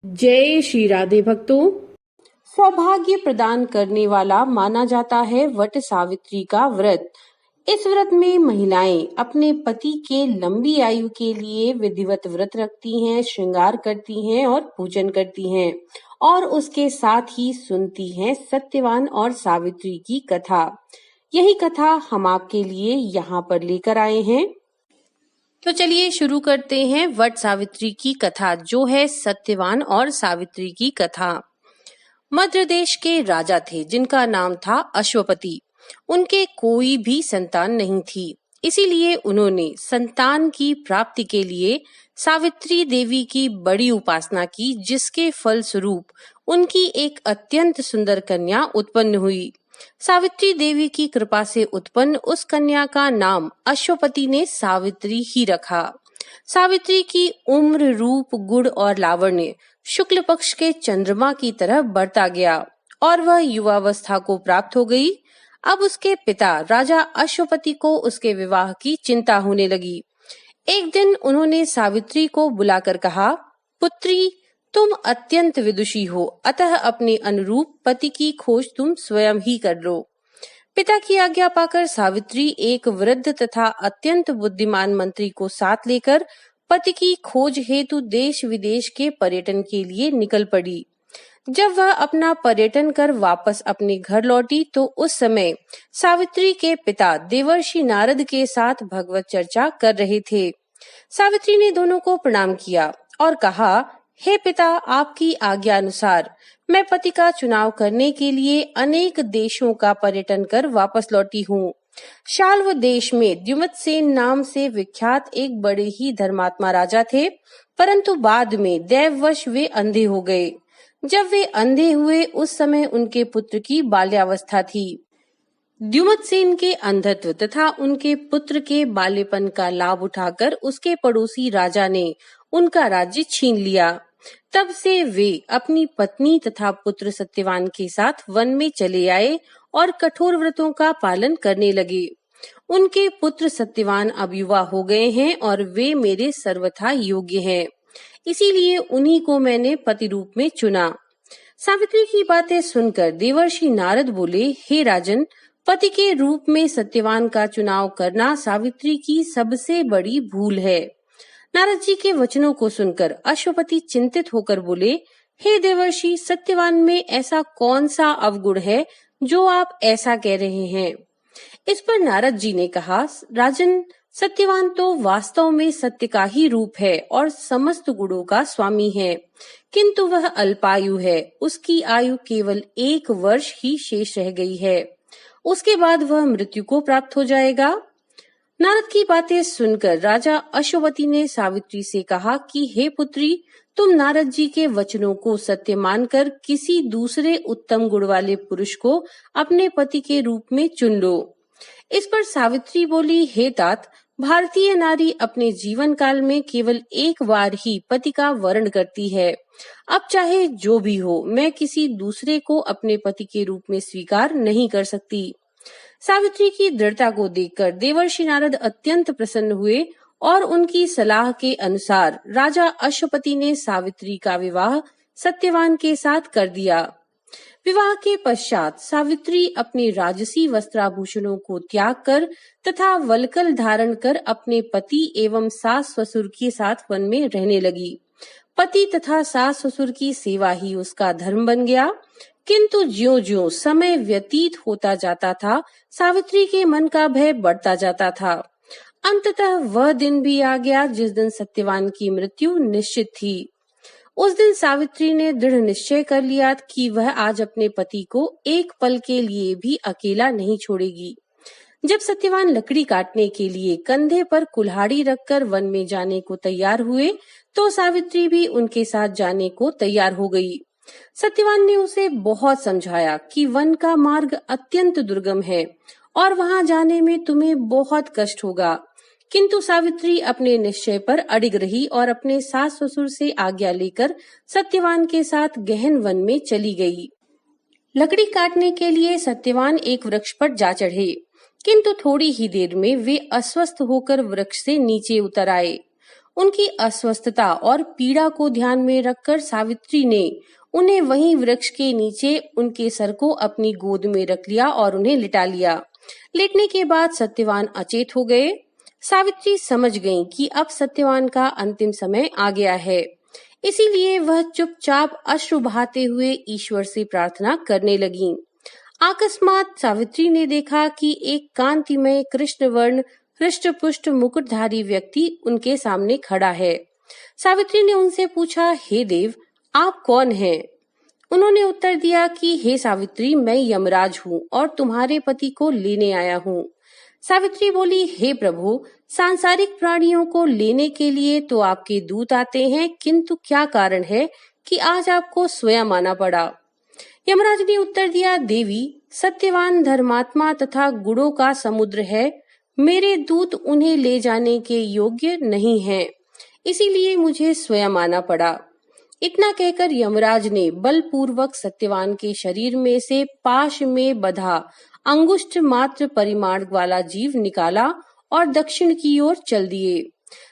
जय श्री राधे भक्तों। सौभाग्य प्रदान करने वाला माना जाता है वट सावित्री का व्रत। इस व्रत में महिलाएं अपने पति के लंबी आयु के लिए विधिवत व्रत रखती हैं, श्रृंगार करती हैं और पूजन करती हैं और उसके साथ ही सुनती हैं सत्यवान और सावित्री की कथा। यही कथा हम आपके लिए यहाँ पर लेकर आए हैं। तो चलिए शुरू करते हैं वट सावित्री की कथा, जो है सत्यवान और सावित्री की कथा। मध्य देश के राजा थे जिनका नाम था अश्वपति। उनके कोई भी संतान नहीं थी, इसीलिए उन्होंने संतान की प्राप्ति के लिए सावित्री देवी की बड़ी उपासना की, जिसके फलस्वरूप उनकी एक अत्यंत सुंदर कन्या उत्पन्न हुई। सावित्री देवी की कृपा से उत्पन्न उस कन्या का नाम अश्वपति ने सावित्री ही रखा। सावित्री की उम्र, रूप, गुण और लावण्य शुक्ल पक्ष के चंद्रमा की तरह बढ़ता गया और वह युवावस्था को प्राप्त हो गई। अब उसके पिता राजा अश्वपति को उसके विवाह की चिंता होने लगी। एक दिन उन्होंने सावित्री को बुलाकर कहा, पुत्री, तुम अत्यंत विदुषी हो, अतः अपने अनुरूप पति की खोज तुम स्वयं ही कर लो। पिता की आज्ञा पाकर सावित्री एक वृद्ध तथा अत्यंत बुद्धिमान मंत्री को साथ लेकर पति की खोज हेतु देश विदेश के पर्यटन के लिए निकल पड़ी। जब वह अपना पर्यटन कर वापस अपने घर लौटी तो उस समय सावित्री के पिता देवर्षि नारद के साथ भगवत चर्चा कर रहे थे। सावित्री ने दोनों को प्रणाम किया और कहा, हे पिता, आपकी आज्ञा अनुसार मैं पति का चुनाव करने के लिए अनेक देशों का पर्यटन कर वापस लौटी हूँ। शाल्व देश में द्युमत्सेन नाम से विख्यात एक बड़े ही धर्मात्मा राजा थे, परंतु बाद में दैववश वे अंधे हो गए। जब वे अंधे हुए उस समय उनके पुत्र की बाल्यावस्था थी। द्युमत्सेन के अंधत्व तथा उनके पुत्र के बाल्यपन का लाभ उठाकर उसके पड़ोसी राजा ने उनका राज्य छीन लिया। तब से वे अपनी पत्नी तथा पुत्र सत्यवान के साथ वन में चले आए और कठोर व्रतों का पालन करने लगे। उनके पुत्र सत्यवान अब युवा हो गए हैं और वे मेरे सर्वथा योग्य हैं, इसीलिए उन्हीं को मैंने पति रूप में चुना। सावित्री की बातें सुनकर देवर्षि नारद बोले, हे राजन, पति के रूप में सत्यवान का चुनाव करना सावित्री की सबसे बड़ी भूल है। नारद जी के वचनों को सुनकर अश्वपति चिंतित होकर बोले, हे देवर्षि, सत्यवान में ऐसा कौन सा अवगुण है जो आप ऐसा कह रहे हैं? इस पर नारद जी ने कहा, राजन, सत्यवान तो वास्तव में सत्य का ही रूप है और समस्त गुणों का स्वामी है, किंतु वह अल्पायु है। उसकी आयु केवल 1 वर्ष ही शेष रह गई है, उसके बाद वह मृत्यु को प्राप्त हो जाएगा। नारद की बातें सुनकर राजा अश्वपति ने सावित्री से कहा कि हे पुत्री, तुम नारद जी के वचनों को सत्य मानकर किसी दूसरे उत्तम गुण वाले पुरुष को अपने पति के रूप में चुन लो। इस पर सावित्री बोली, हे तात, भारतीय नारी अपने जीवन काल में केवल 1 बार ही पति का वर्ण करती है। अब चाहे जो भी हो, मैं किसी दूसरे को अपने पति के रूप में स्वीकार नहीं कर सकती। सावित्री की दृढ़ता को देखकर देवर्षि नारद अत्यंत प्रसन्न हुए और उनकी सलाह के अनुसार राजा अश्वपति ने सावित्री का विवाह सत्यवान के साथ कर दिया। विवाह के पश्चात सावित्री अपने राजसी वस्त्राभूषणों को त्याग कर तथा वल्कल धारण कर अपने पति एवं सास ससुर के साथ वन में रहने लगी। पति तथा सास ससुर की सेवा ही उसका धर्म बन गया। किंतु ज्यों-ज्यों समय व्यतीत होता जाता था, सावित्री के मन का भय बढ़ता जाता था। अंततः वह दिन भी आ गया जिस दिन सत्यवान की मृत्यु निश्चित थी। उस दिन सावित्री ने दृढ़ निश्चय कर लिया कि वह आज अपने पति को एक पल के लिए भी अकेला नहीं छोड़ेगी। जब सत्यवान लकड़ी काटने के लिए कंधे पर कुल्हाड़ी रखकर वन में जाने को तैयार हुए, तो सावित्री भी उनके साथ जाने को तैयार हो गई। सत्यवान ने उसे बहुत समझाया कि वन का मार्ग अत्यंत दुर्गम है और वहां जाने में तुम्हें बहुत कष्ट होगा, किंतु सावित्री अपने निश्चय पर अडिग रही और अपने सास ससुर से आज्ञा लेकर सत्यवान के साथ गहन वन में चली गई। लकड़ी काटने के लिए सत्यवान एक वृक्ष पर जा चढ़े, किंतु थोड़ी ही देर में वे अस्वस्थ होकर वृक्ष से नीचे उतर आए। उनकी अस्वस्थता और पीड़ा को ध्यान में रखकर सावित्री ने उन्हें वहीं वृक्ष के नीचे उनके सर को अपनी गोद में रख लिया और उन्हें लिटा लिया। लेटने के बाद सत्यवान अचेत हो गए। सावित्री समझ गईं कि अब सत्यवान का अंतिम समय आ गया है, इसीलिए वह चुपचाप अश्रु बहाते हुए ईश्वर से प्रार्थना करने लगीं। अकस्मात सावित्री ने देखा कि एक कांतिमय कृष्ण वर्ण हृष्ट-पुष्ट मुकुटधारी व्यक्ति उनके सामने खड़ा है। सावित्री ने उनसे पूछा, हे देव, आप कौन हैं? उन्होंने उत्तर दिया कि हे सावित्री, मैं यमराज हूँ और तुम्हारे पति को लेने आया हूँ। सावित्री बोली, हे प्रभु, सांसारिक प्राणियों को लेने के लिए तो आपके दूत आते हैं, किंतु क्या कारण है कि आज आपको स्वयं आना पड़ा? यमराज ने उत्तर दिया, देवी, सत्यवान धर्मात्मा तथा गुणों का समुद्र है। मेरे दूत उन्हें ले जाने के योग्य नहीं हैं, इसीलिए मुझे स्वयं आना पड़ा। इतना कहकर यमराज ने बलपूर्वक सत्यवान के शरीर में से पाश में बंधा अंगुष्ठ मात्र परिमाण वाला जीव निकाला और दक्षिण की ओर चल दिए।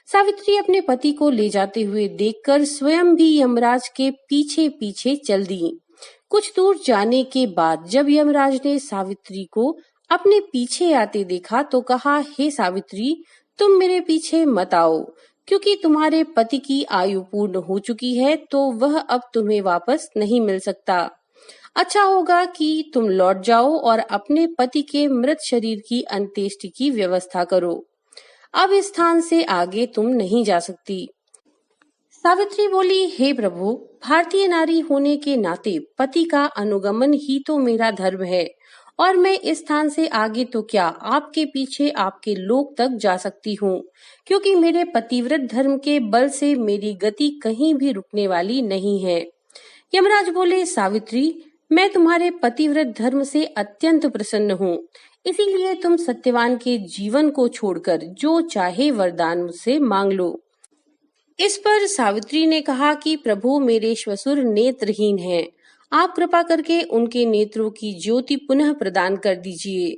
सावित्री अपने पति को ले जाते हुए देखकर स्वयं भी यमराज के पीछे पीछे चल दी। कुछ दूर जाने के बाद जब यमराज ने सावित्री को अपने पीछे आते देखा तो कहा, हे सावित्री, तुम मेरे पीछे मत आओ, क्योंकि तुम्हारे पति की आयु पूर्ण हो चुकी है, तो वह अब तुम्हें वापस नहीं मिल सकता। अच्छा होगा कि तुम लौट जाओ और अपने पति के मृत शरीर की अंत्येष्टि की व्यवस्था करो। अब इस स्थान से आगे तुम नहीं जा सकती। सावित्री बोली, हे प्रभु, भारतीय नारी होने के नाते पति का अनुगमन ही तो मेरा धर्म है और मैं इस स्थान से आगे तो क्या आपके पीछे आपके लोक तक जा सकती हूँ, क्योंकि मेरे पतिव्रत धर्म के बल से मेरी गति कहीं भी रुकने वाली नहीं है। यमराज बोले, सावित्री, मैं तुम्हारे पतिव्रत धर्म से अत्यंत प्रसन्न हूँ, इसीलिए तुम सत्यवान के जीवन को छोड़कर जो चाहे वरदान मुझसे मांग लो। इस पर सावित्री ने कहा कि प्रभु, मेरे श्वशुर नेत्रहीन हैं, आप कृपा करके उनके नेत्रों की ज्योति पुनः प्रदान कर दीजिए।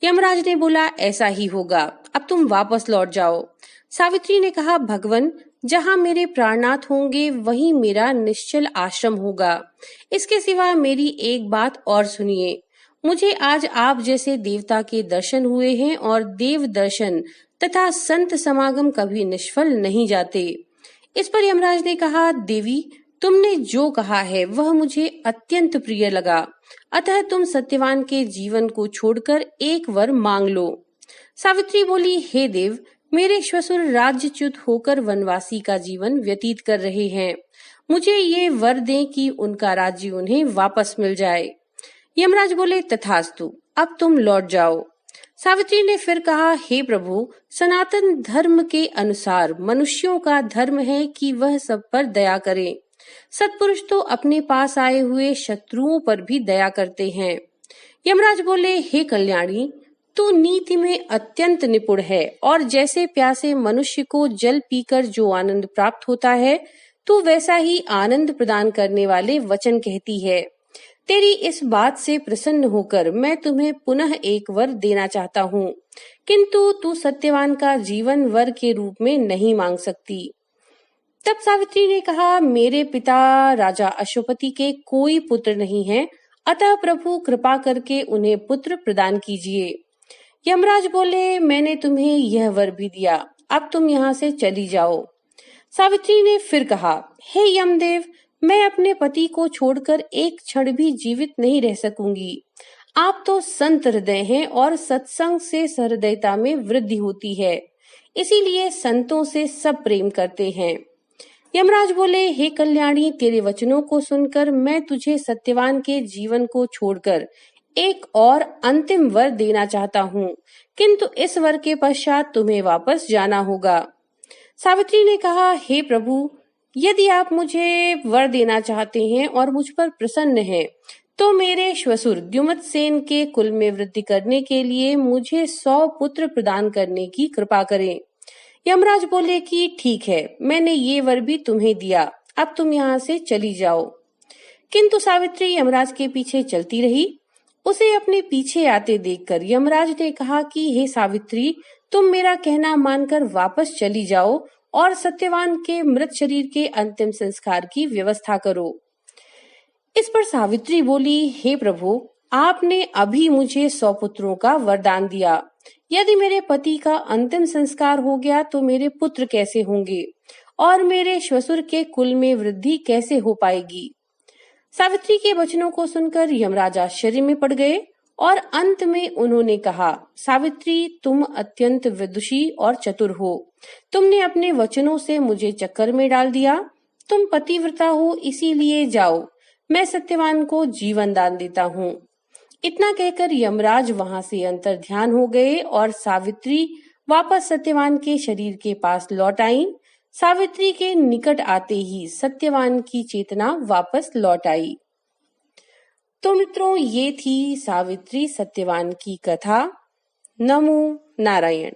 यमराज ने बोला, ऐसा ही होगा, अब तुम वापस लौट जाओ। सावित्री ने कहा, भगवन, जहाँ मेरे प्राणनाथ होंगे वहीं मेरा निश्चल आश्रम होगा। इसके सिवा मेरी एक बात और सुनिए। मुझे आज आप जैसे देवता के दर्शन हुए हैं और देव दर्शन तथा संत समागम कभी निष्फल नहीं जाते। इस पर यमराज ने कहा, देवी, तुमने जो कहा है वह मुझे अत्यंत प्रिय लगा, अतः तुम सत्यवान के जीवन को छोड़कर एक वर मांग लो। सावित्री बोली, हे देव, मेरे श्वशुर राज्यच्युत होकर वनवासी का जीवन व्यतीत कर रहे हैं, मुझे ये वर दें कि उनका राज्य उन्हें वापस मिल जाए। यमराज बोले, तथास्तु, अब तुम लौट जाओ। सावित्री ने फिर कहा, हे प्रभु, सनातन धर्म के अनुसार मनुष्यों का धर्म है कि वह सब पर दया करे। सत्पुरुष तो अपने पास आए हुए शत्रुओं पर भी दया करते हैं। यमराज बोले, हे कल्याणी, तू नीति में अत्यंत निपुण है और जैसे प्यासे मनुष्य को जल पीकर जो आनंद प्राप्त होता है, तू वैसा ही आनंद प्रदान करने वाले वचन कहती है। तेरी इस बात से प्रसन्न होकर मैं तुम्हें पुनः एक वर देना चाहता हूँ, किंतु तू सत्यवान का जीवन वर के रूप में नहीं मांग सकती। तब सावित्री ने कहा, मेरे पिता राजा अश्वपति के कोई पुत्र नहीं है, अतः प्रभु कृपा करके उन्हें पुत्र प्रदान कीजिए। यमराज बोले, मैंने तुम्हें यह वर भी दिया, अब तुम यहाँ से चली जाओ। सावित्री ने फिर कहा, हे यमदेव, मैं अपने पति को छोड़कर एक क्षण भी जीवित नहीं रह सकूंगी। आप तो संत हृदय हैं और सत्संग से सहृदयता में वृद्धि होती है, इसीलिए संतों से सब प्रेम करते हैं। यमराज बोले, हे कल्याणी, तेरे वचनों को सुनकर मैं तुझे सत्यवान के जीवन को छोड़कर एक और अंतिम वर देना चाहता हूँ, किंतु इस वर के पश्चात तुम्हें वापस जाना होगा। सावित्री ने कहा, हे प्रभु, यदि आप मुझे वर देना चाहते हैं और मुझ पर प्रसन्न हैं, तो मेरे श्वशुर द्युमत्सेन के कुल में वृद्धि करने के लिए मुझे 100 पुत्र प्रदान करने की कृपा करें। यमराज बोले कि ठीक है, मैंने ये वर भी तुम्हें दिया, अब तुम यहाँ से चली जाओ। किंतु सावित्री यमराज के पीछे चलती रही। उसे अपने पीछे आते देखकर यमराज ने कहा कि हे सावित्री, तुम मेरा कहना मानकर वापस चली जाओ और सत्यवान के मृत शरीर के अंतिम संस्कार की व्यवस्था करो। इस पर सावित्री बोली, हे प्रभु, आपने अभी मुझे 100 पुत्रों का वरदान दिया। यदि मेरे पति का अंतिम संस्कार हो गया तो मेरे पुत्र कैसे होंगे और मेरे श्वशुर के कुल में वृद्धि कैसे हो पाएगी। सावित्री के वचनों को सुनकर यमराज आश्चर्य में पड़ गए और अंत में उन्होंने कहा, सावित्री, तुम अत्यंत विदुषी और चतुर हो। तुमने अपने वचनों से मुझे चक्कर में डाल दिया। तुम पतिव्रता हो, इसीलिए जाओ, मैं सत्यवान को जीवन दान देता हूँ। इतना कहकर यमराज वहां से अंतर ध्यान हो गए और सावित्री वापस सत्यवान के शरीर के पास लौट आई। सावित्री के निकट आते ही सत्यवान की चेतना वापस लौट आई। तो मित्रों, ये थी सावित्री सत्यवान की कथा। नमो नारायण।